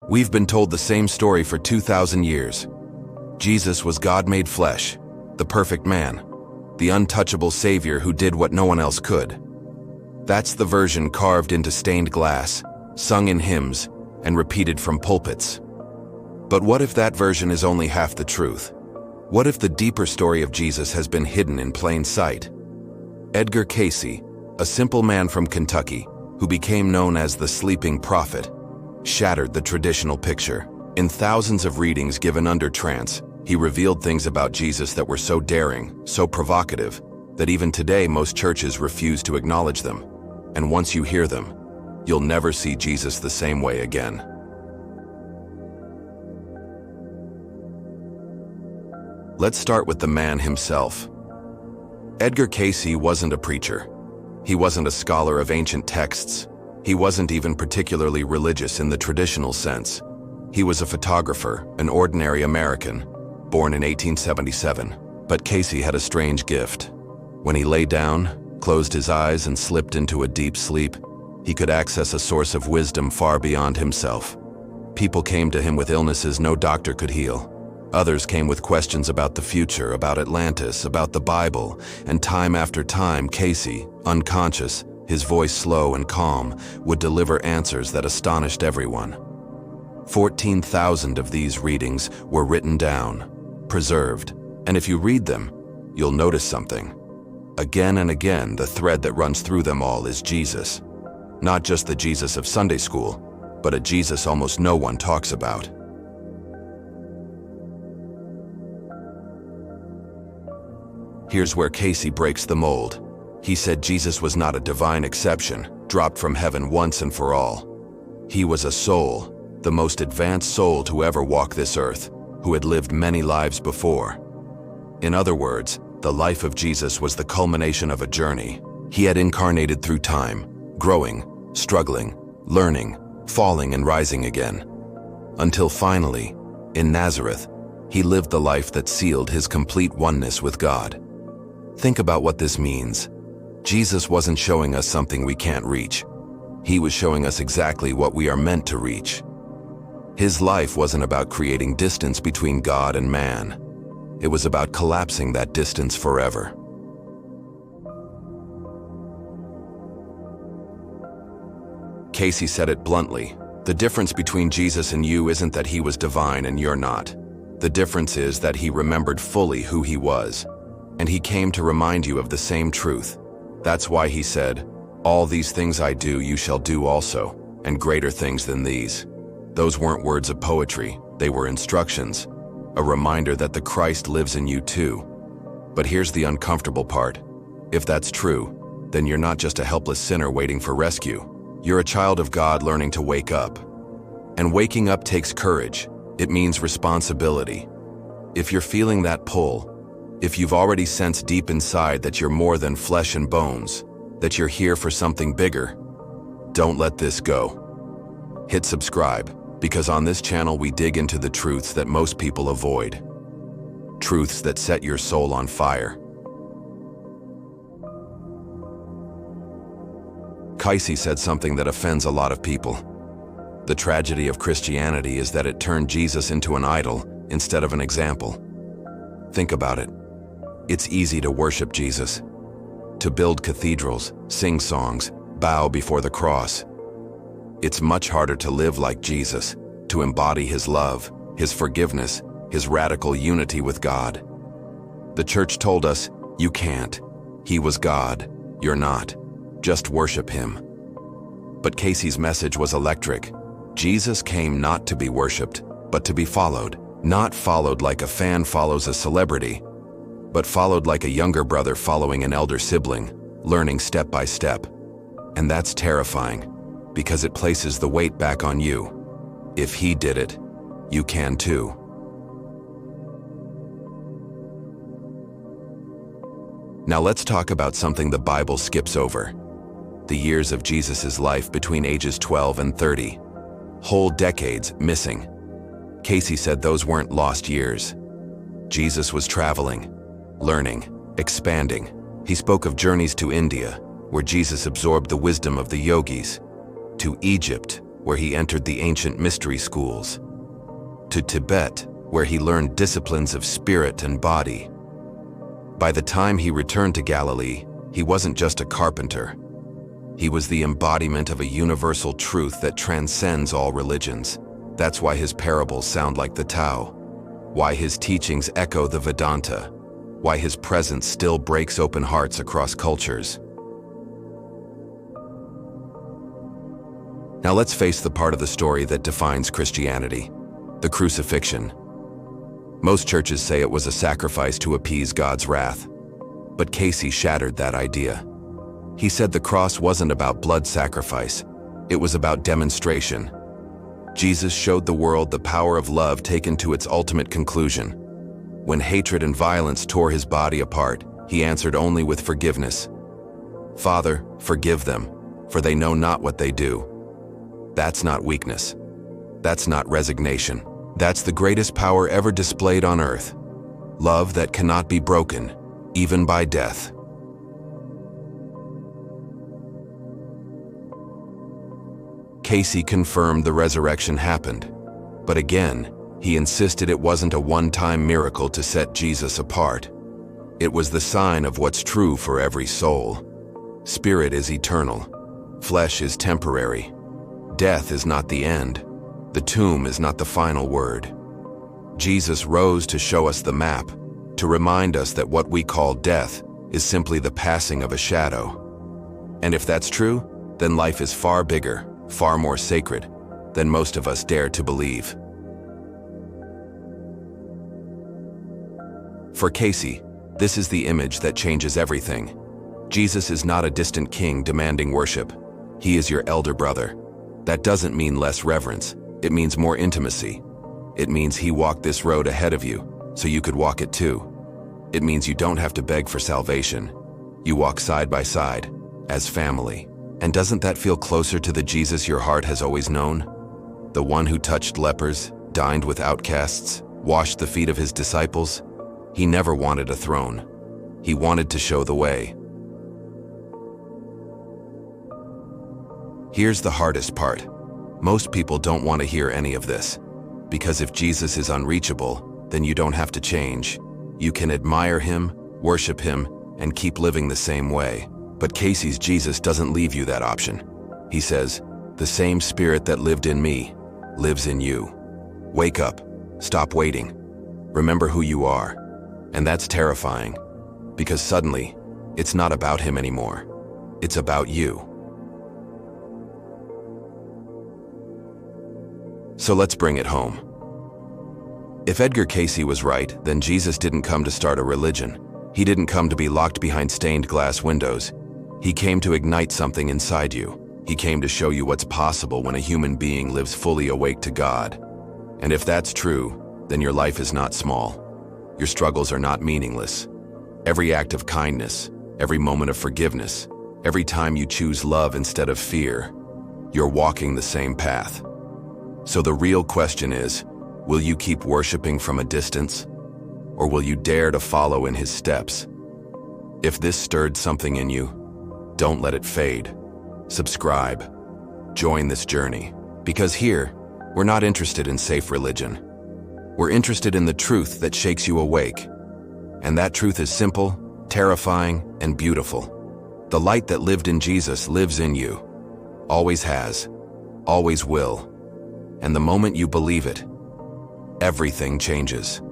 We've been told the same story for 2,000 years. Jesus was God made flesh, the perfect man, the untouchable savior who did what no one else could. That's the version carved into stained glass, sung in hymns, and repeated from pulpits. But what if that version is only half the truth? What if the deeper story of Jesus has been hidden in plain sight? Edgar Cayce, a simple man from Kentucky, who became known as the sleeping prophet, shattered the traditional picture. In thousands of readings given under trance, he revealed things about Jesus that were so daring, so provocative, that even today most churches refuse to acknowledge them. And once you hear them, you'll never see Jesus the same way again. Let's start with the man himself. Edgar Cayce wasn't a preacher. He wasn't a scholar of ancient texts. He wasn't even particularly religious in the traditional sense. He was a photographer, an ordinary American, born in 1877. But Cayce had a strange gift. When he lay down, closed his eyes, and slipped into a deep sleep, he could access a source of wisdom far beyond himself. People came to him with illnesses no doctor could heal. Others came with questions about the future, about Atlantis, about the Bible, and time after time, Cayce, unconscious, his voice slow and calm, would deliver answers that astonished everyone. 14,000 of these readings were written down, preserved, and if you read them, you'll notice something. Again and again, the thread that runs through them all is Jesus. Not just the Jesus of Sunday school, but a Jesus almost no one talks about. Here's where Cayce breaks the mold. He said Jesus was not a divine exception, dropped from heaven once and for all. He was a soul, the most advanced soul to ever walk this earth, who had lived many lives before. In other words, the life of Jesus was the culmination of a journey. He had incarnated through time, growing, struggling, learning, falling and rising again. Until finally, in Nazareth, he lived the life that sealed his complete oneness with God. Think about what this means. Jesus wasn't showing us something we can't reach. He was showing us exactly what we are meant to reach. His life wasn't about creating distance between God and man. It was about collapsing that distance forever. Cayce said it bluntly. The difference between Jesus and you isn't that he was divine and you're not. The difference is that he remembered fully who he was. And he came to remind you of the same truth. That's why he said, "All these things I do, you shall do also, and greater things than these." Those weren't words of poetry, they were instructions, a reminder that the Christ lives in you too. But here's the uncomfortable part. If that's true, then you're not just a helpless sinner waiting for rescue. You're a child of God learning to wake up. And waking up takes courage. It means responsibility. If you're feeling that pull, if you've already sensed deep inside that you're more than flesh and bones, that you're here for something bigger, don't let this go. Hit subscribe, because on this channel we dig into the truths that most people avoid. Truths that set your soul on fire. Cayce said something that offends a lot of people. The tragedy of Christianity is that it turned Jesus into an idol instead of an example. Think about it. It's easy to worship Jesus, to build cathedrals, sing songs, bow before the cross. It's much harder to live like Jesus, to embody his love, his forgiveness, his radical unity with God. The church told us, you can't. He was God, you're not. Just worship him. But Cayce's message was electric. Jesus came not to be worshipped, but to be followed. Not followed like a fan follows a celebrity, but followed like a younger brother following an elder sibling, learning step by step. And that's terrifying, because it places the weight back on you. If he did it, you can too. Now let's talk about something the Bible skips over. The years of Jesus' life between ages 12 and 30. Whole decades missing. Cayce said those weren't lost years. Jesus was traveling, learning, expanding. He spoke of journeys to India, where Jesus absorbed the wisdom of the yogis, to Egypt, where he entered the ancient mystery schools, to Tibet, where he learned disciplines of spirit and body. By the time he returned to Galilee, he wasn't just a carpenter. He was the embodiment of a universal truth that transcends all religions. That's why his parables sound like the Tao, why his teachings echo the Vedanta, why his presence still breaks open hearts across cultures. Now let's face the part of the story that defines Christianity, the crucifixion. Most churches say it was a sacrifice to appease God's wrath, but Cayce shattered that idea. He said the cross wasn't about blood sacrifice, it was about demonstration. Jesus showed the world the power of love taken to its ultimate conclusion. When hatred and violence tore his body apart, he answered only with forgiveness. "Father, forgive them, for they know not what they do." That's not weakness. That's not resignation. That's the greatest power ever displayed on earth. Love that cannot be broken, even by death. Cayce confirmed the resurrection happened, but again, he insisted it wasn't a one-time miracle to set Jesus apart. It was the sign of what's true for every soul. Spirit is eternal. Flesh is temporary. Death is not the end. The tomb is not the final word. Jesus rose to show us the map, to remind us that what we call death is simply the passing of a shadow. And if that's true, then life is far bigger, far more sacred than most of us dare to believe. For Cayce, this is the image that changes everything. Jesus is not a distant king demanding worship. He is your elder brother. That doesn't mean less reverence. It means more intimacy. It means he walked this road ahead of you, so you could walk it too. It means you don't have to beg for salvation. You walk side by side, as family. And doesn't that feel closer to the Jesus your heart has always known? The one who touched lepers, dined with outcasts, washed the feet of his disciples? He never wanted a throne. He wanted to show the way. Here's the hardest part. Most people don't want to hear any of this. Because if Jesus is unreachable, then you don't have to change. You can admire him, worship him, and keep living the same way. But Cayce's Jesus doesn't leave you that option. He says, "The same spirit that lived in me lives in you." Wake up. Stop waiting. Remember who you are. And that's terrifying, because suddenly, it's not about him anymore. It's about you. So let's bring it home. If Edgar Cayce was right, then Jesus didn't come to start a religion. He didn't come to be locked behind stained glass windows. He came to ignite something inside you. He came to show you what's possible when a human being lives fully awake to God. And if that's true, then your life is not small. Your struggles are not meaningless. Every act of kindness, every moment of forgiveness, every time you choose love instead of fear, you're walking the same path. So the real question is, will you keep worshiping from a distance? Or will you dare to follow in his steps? If this stirred something in you, don't let it fade. Subscribe. Join this journey. Because here, we're not interested in safe religion. We're interested in the truth that shakes you awake. And that truth is simple, terrifying, and beautiful. The light that lived in Jesus lives in you. Always has. Always will. And the moment you believe it, everything changes.